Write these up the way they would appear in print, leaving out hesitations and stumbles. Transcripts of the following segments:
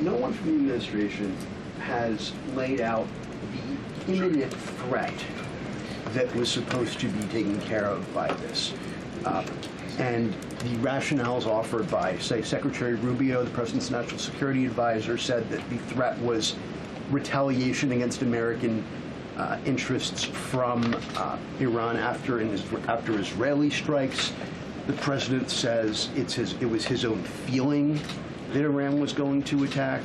no one from the administration has laid out the imminent threat that was supposed to be taken care of by this. And the rationales offered by, say, Secretary Rubio, the president's national security advisor, said that the threat was retaliation against American interests from Iran after Israeli strikes. The president says it was his own feeling that Iran was going to attack.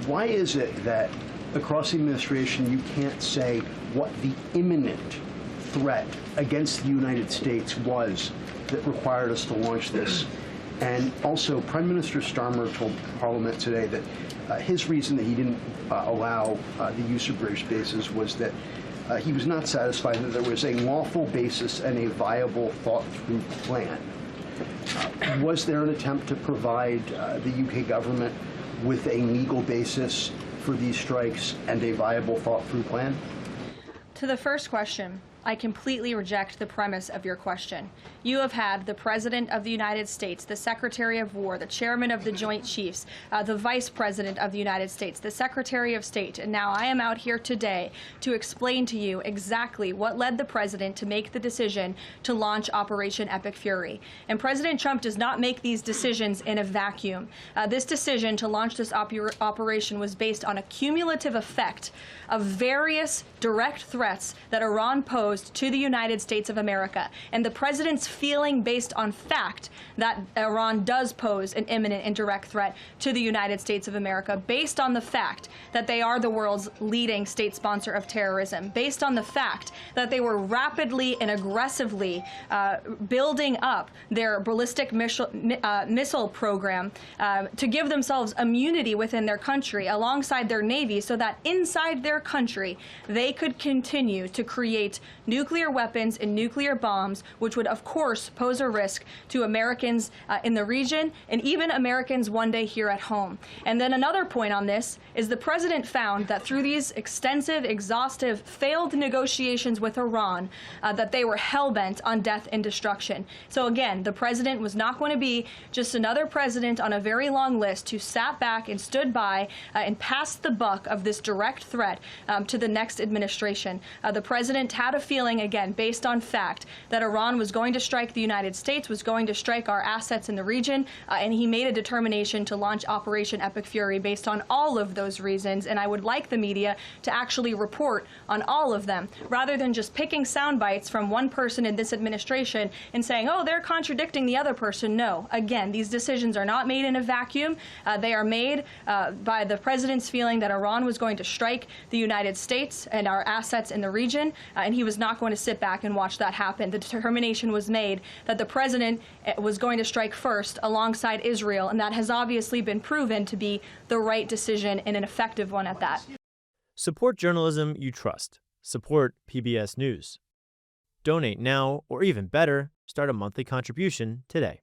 Why is it that across the administration you can't say what the imminent threat against the United States was that required us to launch this? And also, Prime Minister Starmer told Parliament today that his reason that he didn't allow the use of British bases was that he was not satisfied that there was a lawful basis and a viable, thought-through plan. Was there an attempt to provide the UK government with a legal basis for these strikes and a viable, thought-through plan? To the first question, I completely reject the premise of your question. You have had the President of the United States, the Secretary of War, the Chairman of the Joint Chiefs, the Vice President of the United States, the Secretary of State, and now I am out here today to explain to you exactly what led the President to make the decision to launch Operation Epic Fury. And President Trump does not make these decisions in a vacuum. This decision to launch this operation was based on a cumulative effect of various direct threats that Iran posed to the United States of America, and the President's feeling based on fact that Iran does pose an imminent and direct threat to the United States of America, based on the fact that they are the world's leading state sponsor of terrorism, based on the fact that they were rapidly and aggressively building up their ballistic missile program to give themselves immunity within their country alongside their Navy, so that inside their country they could continue to create nuclear weapons and nuclear bombs, which would of course pose a risk to Americans in the region and even Americans one day here at home. And then another point on this is the President found that through these extensive, exhaustive, failed negotiations with Iran, that they were hell-bent on death and destruction. So again, the President was not going to be just another president on a very long list who sat back and stood by and passed the buck of this direct threat to the next administration. The President had a feeling, again, based on fact, that Iran was going to strike the United States, was going to strike our assets in the region, and he made a determination to launch Operation Epic Fury based on all of those reasons. And I would like the media to actually report on all of them, rather than just picking sound bites from one person in this administration and saying, oh, they're contradicting the other person. No, again, these decisions are not made in a vacuum. They are made by the President's feeling that Iran was going to strike the United States and our assets in the region, and he was not going to sit back and watch that happen. The determination was made that the President was going to strike first alongside Israel, and that has obviously been proven to be the right decision and an effective one at that. Support journalism you trust. Support PBS News. Donate now, or even better, start a monthly contribution today.